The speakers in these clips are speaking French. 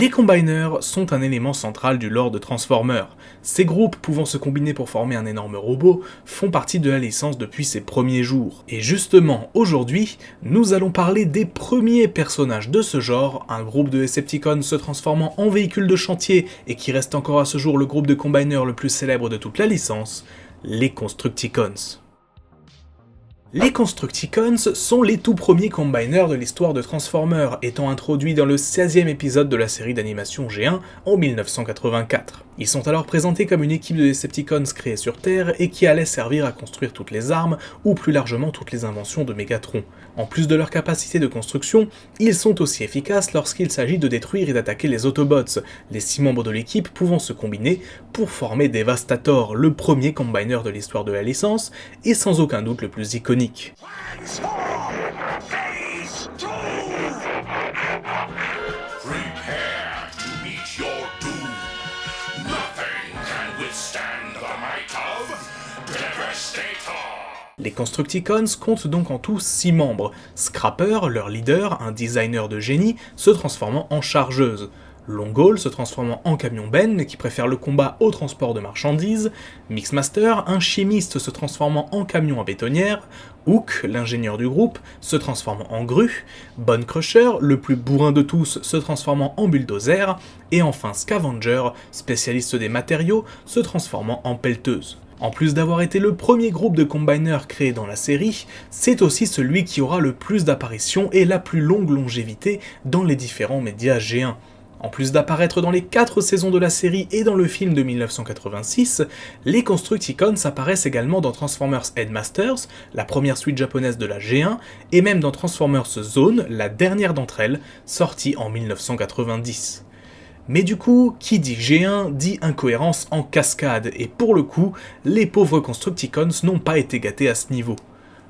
Les Combiners sont un élément central du lore de Transformers. Ces groupes, pouvant se combiner pour former un énorme robot, font partie de la licence depuis ses premiers jours. Et justement, aujourd'hui, nous allons parler des premiers personnages de ce genre, un groupe de Decepticons se transformant en véhicule de chantier et qui reste encore à ce jour le groupe de Combiners le plus célèbre de toute la licence, les Constructicons. Les Constructicons sont les tout premiers Combiners de l'histoire de Transformers, étant introduits dans le 16e épisode de la série d'animation G1 en 1984. Ils sont alors présentés comme une équipe de Decepticons créée sur Terre et qui allait servir à construire toutes les armes, ou plus largement toutes les inventions de Megatron. En plus de leur capacité de construction, ils sont aussi efficaces lorsqu'il s'agit de détruire et d'attaquer les Autobots, les 6 membres de l'équipe pouvant se combiner pour former Devastator, le premier Combiner de l'histoire de la licence, et sans aucun doute le plus iconique. Les Constructicons comptent donc en tout 6 membres. Scrapper, leur leader, un designer de génie, se transformant en chargeuse. Longhaul se transformant en camion Ben, qui préfère le combat au transport de marchandises. Mixmaster, un chimiste se transformant en camion à bétonnière. Hook, l'ingénieur du groupe, se transformant en grue. Bone Crusher, le plus bourrin de tous, se transformant en bulldozer. Et enfin Scavenger, spécialiste des matériaux, se transformant en pelleteuse. En plus d'avoir été le premier groupe de Combiners créé dans la série, c'est aussi celui qui aura le plus d'apparitions et la plus longue longévité dans les différents médias G1. En plus d'apparaître dans les 4 saisons de la série et dans le film de 1986, les Constructicons apparaissent également dans Transformers Headmasters, la première suite japonaise de la G1, et même dans Transformers Zone, la dernière d'entre elles, sortie en 1990. Mais du coup, qui dit G1 dit incohérence en cascade, et pour le coup, les pauvres Constructicons n'ont pas été gâtés à ce niveau.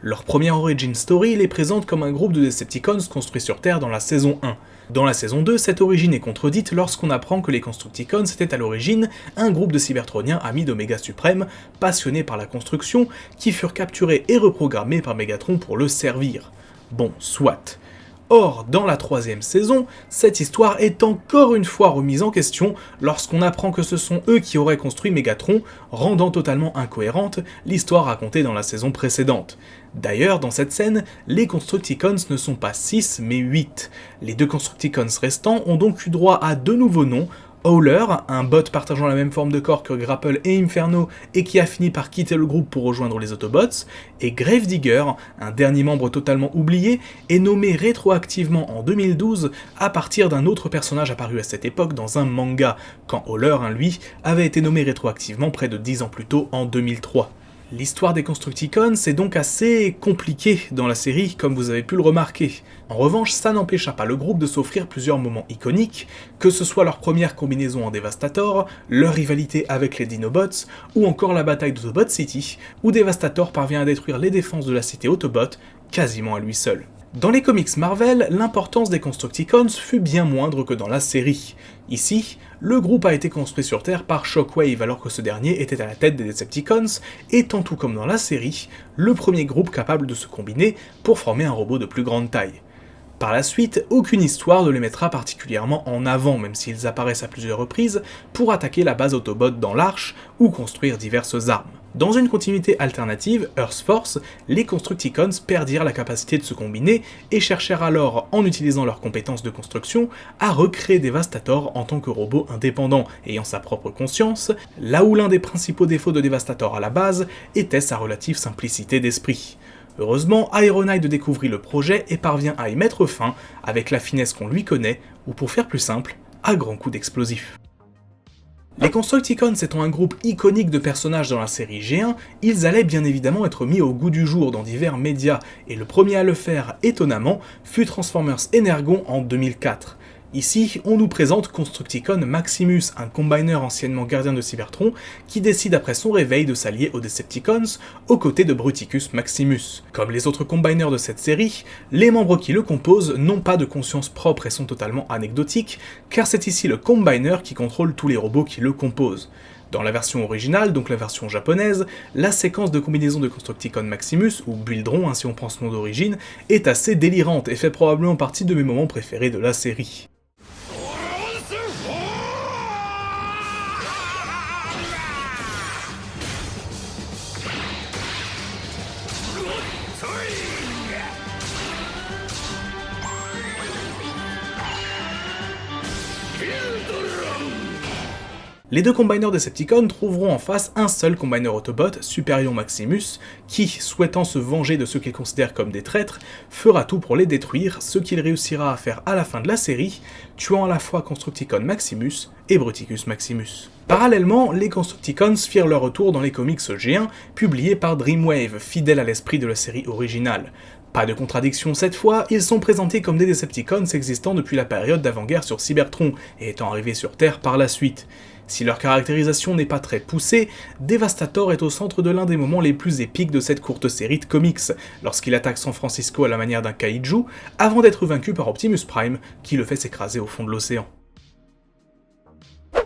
Leur première origin story les présente comme un groupe de Decepticons construits sur Terre dans la saison 1. Dans la saison 2, cette origine est contredite lorsqu'on apprend que les Constructicons étaient à l'origine un groupe de Cybertroniens amis d'Oméga Suprême, passionnés par la construction, qui furent capturés et reprogrammés par Megatron pour le servir. Bon, soit. Or, dans la 3e saison, cette histoire est encore une fois remise en question lorsqu'on apprend que ce sont eux qui auraient construit Megatron, rendant totalement incohérente l'histoire racontée dans la saison précédente. D'ailleurs, dans cette scène, les Constructicons ne sont pas 6 mais 8. Les 2 Constructicons restants ont donc eu droit à 2 nouveaux noms, Howler, un bot partageant la même forme de corps que Grapple et Inferno et qui a fini par quitter le groupe pour rejoindre les Autobots, et Gravedigger, un dernier membre totalement oublié, est nommé rétroactivement en 2012 à partir d'un autre personnage apparu à cette époque dans un manga, quand Howler, lui, avait été nommé rétroactivement près de 10 ans plus tôt en 2003. L'histoire des Constructicons est donc assez compliquée dans la série, comme vous avez pu le remarquer. En revanche, ça n'empêcha pas le groupe de s'offrir plusieurs moments iconiques, que ce soit leur première combinaison en Devastator, leur rivalité avec les Dinobots, ou encore la bataille d'Autobot City, où Devastator parvient à détruire les défenses de la cité Autobot quasiment à lui seul. Dans les comics Marvel, l'importance des Constructicons fut bien moindre que dans la série. Ici, le groupe a été construit sur Terre par Shockwave alors que ce dernier était à la tête des Decepticons, étant tout comme dans la série, le premier groupe capable de se combiner pour former un robot de plus grande taille. Par la suite, aucune histoire ne les mettra particulièrement en avant, même s'ils apparaissent à plusieurs reprises, pour attaquer la base Autobot dans l'Arche ou construire diverses armes. Dans une continuité alternative, Earth Force, les Constructicons perdirent la capacité de se combiner et cherchèrent alors, en utilisant leurs compétences de construction, à recréer Devastator en tant que robot indépendant, ayant sa propre conscience, là où l'un des principaux défauts de Devastator à la base était sa relative simplicité d'esprit. Heureusement, Ironhide découvrit le projet et parvient à y mettre fin avec la finesse qu'on lui connaît, ou pour faire plus simple, à grands coups d'explosifs. Les Constructicons étant un groupe iconique de personnages dans la série G1, ils allaient bien évidemment être mis au goût du jour dans divers médias, et le premier à le faire, étonnamment, fut Transformers Energon en 2004. Ici, on nous présente Constructicon Maximus, un combiner anciennement gardien de Cybertron, qui décide après son réveil de s'allier aux Decepticons, aux côtés de Bruticus Maximus. Comme les autres combiners de cette série, les membres qui le composent n'ont pas de conscience propre et sont totalement anecdotiques, car c'est ici le combiner qui contrôle tous les robots qui le composent. Dans la version originale, donc la version japonaise, la séquence de combinaison de Constructicon Maximus, ou Buildron ainsi on prend son nom d'origine, est assez délirante et fait probablement partie de mes moments préférés de la série. Les deux combiners Decepticons trouveront en face un seul combiner Autobot, Superior Maximus, qui, souhaitant se venger de ceux qu'ils considèrent comme des traîtres, fera tout pour les détruire, ce qu'il réussira à faire à la fin de la série, tuant à la fois Constructicon Maximus et Bruticus Maximus. Parallèlement, les Constructicons firent leur retour dans les comics G1, publiés par Dreamwave, fidèles à l'esprit de la série originale. Pas de contradiction cette fois, ils sont présentés comme des Decepticons existant depuis la période d'avant-guerre sur Cybertron, et étant arrivés sur Terre par la suite. Si leur caractérisation n'est pas très poussée, Devastator est au centre de l'un des moments les plus épiques de cette courte série de comics, lorsqu'il attaque San Francisco à la manière d'un kaiju, avant d'être vaincu par Optimus Prime, qui le fait s'écraser au fond de l'océan.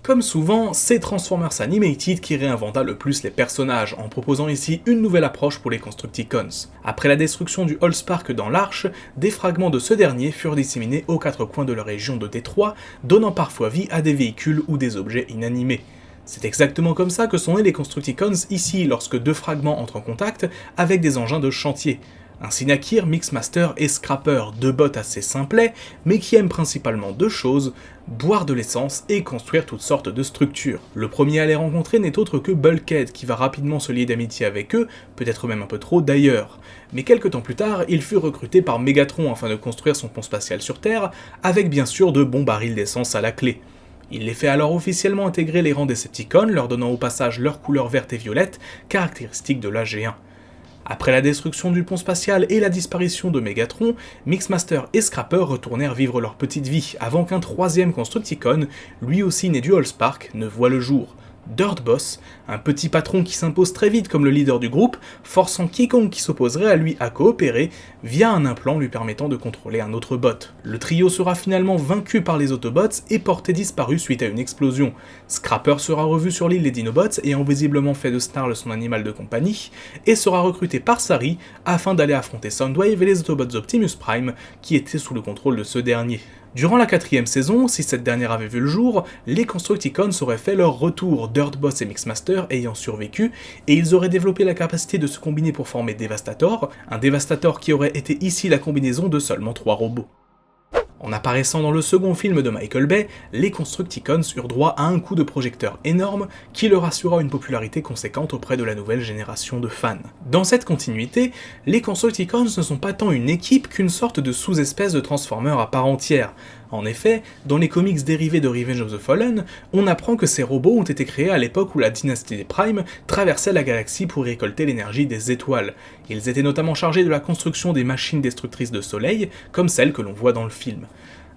Comme souvent, c'est Transformers Animated qui réinventa le plus les personnages, en proposant ici une nouvelle approche pour les Constructicons. Après la destruction du Allspark dans l'Arche, des fragments de ce dernier furent disséminés aux quatre coins de la région de Détroit, donnant parfois vie à des véhicules ou des objets inanimés. C'est exactement comme ça que sont nés les Constructicons ici, lorsque deux fragments entrent en contact avec des engins de chantier. Ainsi naquirent Mixmaster et Scrapper, deux bots assez simplets, mais qui aiment principalement deux choses, boire de l'essence et construire toutes sortes de structures. Le premier à les rencontrer n'est autre que Bulkhead, qui va rapidement se lier d'amitié avec eux, peut-être même un peu trop d'ailleurs. Mais quelques temps plus tard, il fut recruté par Megatron afin de construire son pont spatial sur Terre, avec bien sûr de bons barils d'essence à la clé. Il les fait alors officiellement intégrer les rangs Decepticons, leur donnant au passage leur couleur verte et violette, caractéristique de la G1. Après la destruction du pont spatial et la disparition de Megatron, Mixmaster et Scrapper retournèrent vivre leur petite vie avant qu'un troisième Constructicon, lui aussi né du Allspark, ne voie le jour. Dirtboss, un petit patron qui s'impose très vite comme le leader du groupe, forçant quiconque qui s'opposerait à lui à coopérer via un implant lui permettant de contrôler un autre bot. Le trio sera finalement vaincu par les Autobots et porté disparu suite à une explosion. Scrapper sera revu sur l'île des Dinobots ayant visiblement fait de Snarl son animal de compagnie, et sera recruté par Sari afin d'aller affronter Soundwave et les Autobots Optimus Prime qui étaient sous le contrôle de ce dernier. Durant la 4ème saison, si cette dernière avait vu le jour, les Constructicons auraient fait leur retour, Dirtboss et Mixmaster ayant survécu, et ils auraient développé la capacité de se combiner pour former Devastator, un Devastator qui aurait été ici la combinaison de seulement 3 robots. En apparaissant dans le second film de Michael Bay, les Constructicons eurent droit à un coup de projecteur énorme qui leur assura une popularité conséquente auprès de la nouvelle génération de fans. Dans cette continuité, les Constructicons ne sont pas tant une équipe qu'une sorte de sous-espèce de Transformers à part entière. En effet, dans les comics dérivés de Revenge of the Fallen, on apprend que ces robots ont été créés à l'époque où la dynastie des Primes traversait la galaxie pour récolter l'énergie des étoiles. Ils étaient notamment chargés de la construction des machines destructrices de soleil, comme celles que l'on voit dans le film.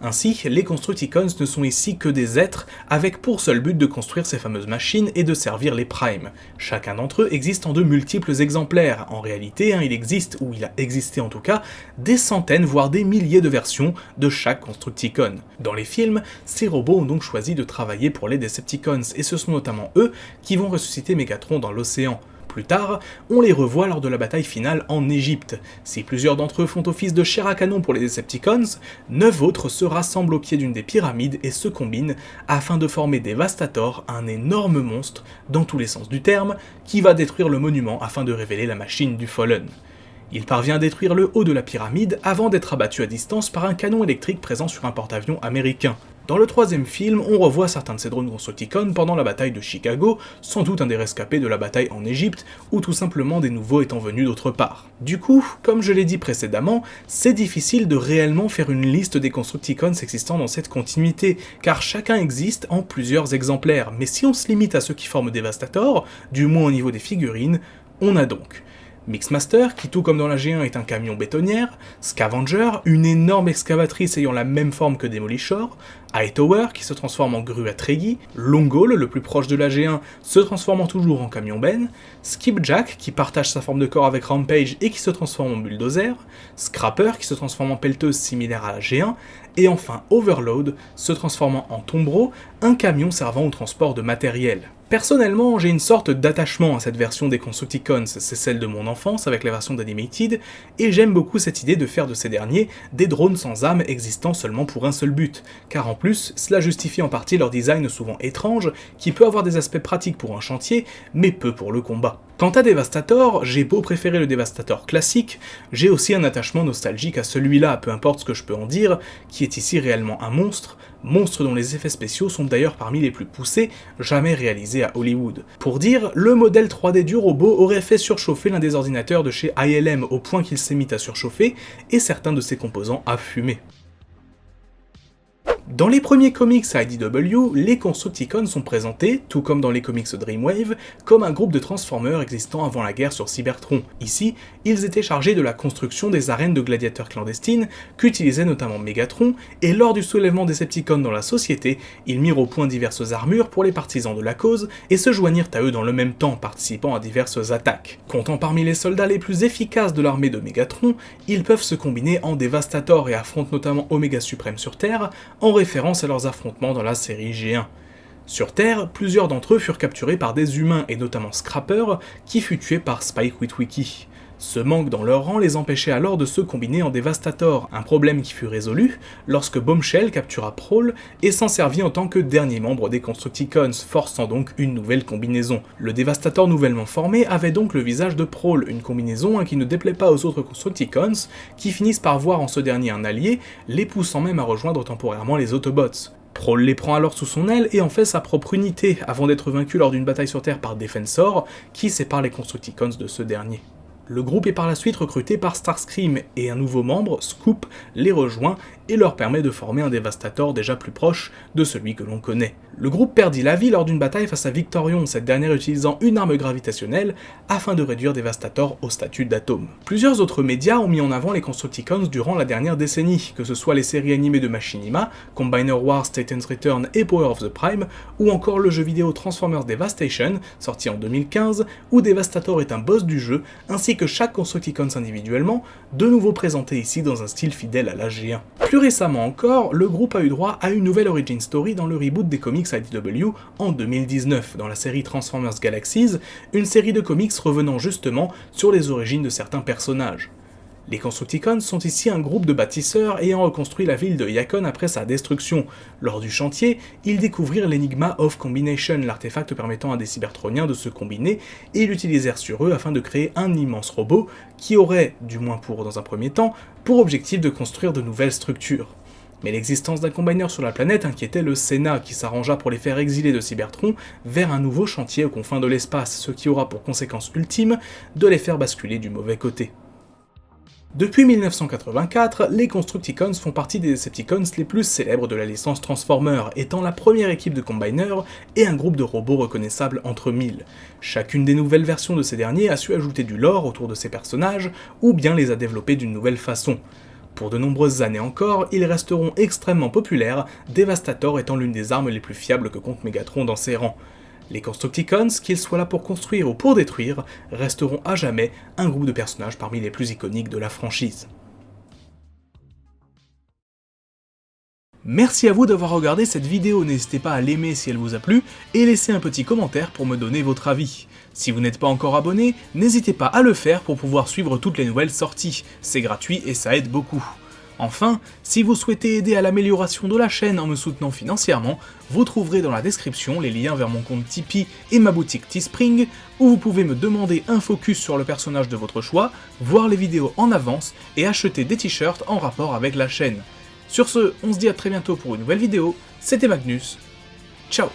Ainsi, les Constructicons ne sont ici que des êtres avec pour seul but de construire ces fameuses machines et de servir les Primes. Chacun d'entre eux existe en de multiples exemplaires. En réalité, il existe, ou il a existé en tout cas, des centaines voire des milliers de versions de chaque Constructicon. Dans les films, ces robots ont donc choisi de travailler pour les Decepticons, et ce sont notamment eux qui vont ressusciter Megatron dans l'océan. Plus tard, on les revoit lors de la bataille finale en Égypte. Si plusieurs d'entre eux font office de chair à canon pour les Decepticons, 9 autres se rassemblent au pied d'une des pyramides et se combinent afin de former Devastator, un énorme monstre, dans tous les sens du terme, qui va détruire le monument afin de révéler la machine du Fallen. Il parvient à détruire le haut de la pyramide avant d'être abattu à distance par un canon électrique présent sur un porte-avions américain. Dans le troisième film, on revoit certains de ces drones Constructicons pendant la bataille de Chicago, sans doute un des rescapés de la bataille en Égypte, ou tout simplement des nouveaux étant venus d'autre part. Du coup, comme je l'ai dit précédemment, c'est difficile de réellement faire une liste des Constructicons existant dans cette continuité, car chacun existe en plusieurs exemplaires, mais si on se limite à ceux qui forment Devastator, du moins au niveau des figurines, on a donc Mixmaster, qui tout comme dans la G1 est un camion bétonnière, Scavenger, une énorme excavatrice ayant la même forme que Demolishor, Hightower, qui se transforme en grue à treillis, Longhaul, le plus proche de la G1, se transformant toujours en camion-benne, Skipjack, qui partage sa forme de corps avec Rampage et qui se transforme en bulldozer, Scrapper, qui se transforme en pelleteuse similaire à la G1, et enfin Overload, se transformant en tombereau, un camion servant au transport de matériel. Personnellement, j'ai une sorte d'attachement à cette version des Constructicons, c'est celle de mon enfance avec la version d'Animated, et j'aime beaucoup cette idée de faire de ces derniers des drones sans âme existant seulement pour un seul but, car en plus, cela justifie en partie leur design souvent étrange, qui peut avoir des aspects pratiques pour un chantier, mais peu pour le combat. Quant à Devastator, j'ai beau préférer le Devastator classique, j'ai aussi un attachement nostalgique à celui-là, peu importe ce que je peux en dire, qui est ici réellement un monstre, monstre dont les effets spéciaux sont d'ailleurs parmi les plus poussés jamais réalisés à Hollywood. Pour dire, le modèle 3D du robot aurait fait surchauffer l'un des ordinateurs de chez ILM au point qu'il s'est mis à surchauffer, et certains de ses composants à fumer. Dans les premiers comics à IDW, les Constructicons sont présentés, tout comme dans les comics Dreamwave, comme un groupe de Transformers existant avant la guerre sur Cybertron. Ici, ils étaient chargés de la construction des arènes de gladiateurs clandestines qu'utilisait notamment Megatron, et lors du soulèvement des Decepticons dans la société, ils mirent au point diverses armures pour les partisans de la cause et se joignirent à eux dans le même temps, participant à diverses attaques. Comptant parmi les soldats les plus efficaces de l'armée de Megatron, ils peuvent se combiner en Devastator et affrontent notamment Omega Supreme sur Terre, en référence à leurs affrontements dans la série G1. Sur Terre, plusieurs d'entre eux furent capturés par des humains, et notamment Scrapper, qui fut tué par Spike Witwicky. Ce manque dans leur rang les empêchait alors de se combiner en Devastator, un problème qui fut résolu lorsque Bombshell captura Prowl et s'en servit en tant que dernier membre des Constructicons, forçant donc une nouvelle combinaison. Le Devastator nouvellement formé avait donc le visage de Prowl, une combinaison qui ne déplaît pas aux autres Constructicons, qui finissent par voir en ce dernier un allié, les poussant même à rejoindre temporairement les Autobots. Prowl les prend alors sous son aile et en fait sa propre unité, avant d'être vaincu lors d'une bataille sur Terre par Defensor, qui sépare les Constructicons de ce dernier. Le groupe est par la suite recruté par Starscream, et un nouveau membre, Scoop, les rejoint et leur permet de former un Devastator déjà plus proche de celui que l'on connaît. Le groupe perdit la vie lors d'une bataille face à Victorion, cette dernière utilisant une arme gravitationnelle afin de réduire Devastator au statut d'atome. Plusieurs autres médias ont mis en avant les Constructicons durant la dernière décennie, que ce soit les séries animées de Machinima, Combiner Wars, Titan's Return et Power of the Prime, ou encore le jeu vidéo Transformers Devastation, sorti en 2015, où Devastator est un boss du jeu, ainsi que chaque Constructicons individuellement, de nouveau présenté ici dans un style fidèle à l'âge G1. Plus récemment encore, le groupe a eu droit à une nouvelle origin story dans le reboot des comics IDW en 2019, dans la série Transformers Galaxies, une série de comics revenant justement sur les origines de certains personnages. Les Constructicons sont ici un groupe de bâtisseurs ayant reconstruit la ville de Yakon après sa destruction. Lors du chantier, ils découvrirent l'Enigma of Combination, l'artefact permettant à des Cybertroniens de se combiner, et l'utilisèrent sur eux afin de créer un immense robot qui aurait, du moins dans un premier temps, pour objectif de construire de nouvelles structures. Mais l'existence d'un combiner sur la planète inquiétait le Sénat, qui s'arrangea pour les faire exiler de Cybertron vers un nouveau chantier aux confins de l'espace, ce qui aura pour conséquence ultime de les faire basculer du mauvais côté. Depuis 1984, les Constructicons font partie des Decepticons les plus célèbres de la licence Transformers, étant la première équipe de combiners et un groupe de robots reconnaissables entre mille. Chacune des nouvelles versions de ces derniers a su ajouter du lore autour de ces personnages, ou bien les a développés d'une nouvelle façon. Pour de nombreuses années encore, ils resteront extrêmement populaires, Devastator étant l'une des armes les plus fiables que compte Megatron dans ses rangs. Les Constructicons, qu'ils soient là pour construire ou pour détruire, resteront à jamais un groupe de personnages parmi les plus iconiques de la franchise. Merci à vous d'avoir regardé cette vidéo, n'hésitez pas à l'aimer si elle vous a plu, et laissez un petit commentaire pour me donner votre avis. Si vous n'êtes pas encore abonné, n'hésitez pas à le faire pour pouvoir suivre toutes les nouvelles sorties, c'est gratuit et ça aide beaucoup. Enfin, si vous souhaitez aider à l'amélioration de la chaîne en me soutenant financièrement, vous trouverez dans la description les liens vers mon compte Tipeee et ma boutique Teespring, où vous pouvez me demander un focus sur le personnage de votre choix, voir les vidéos en avance et acheter des t-shirts en rapport avec la chaîne. Sur ce, on se dit à très bientôt pour une nouvelle vidéo, c'était Magnus, ciao.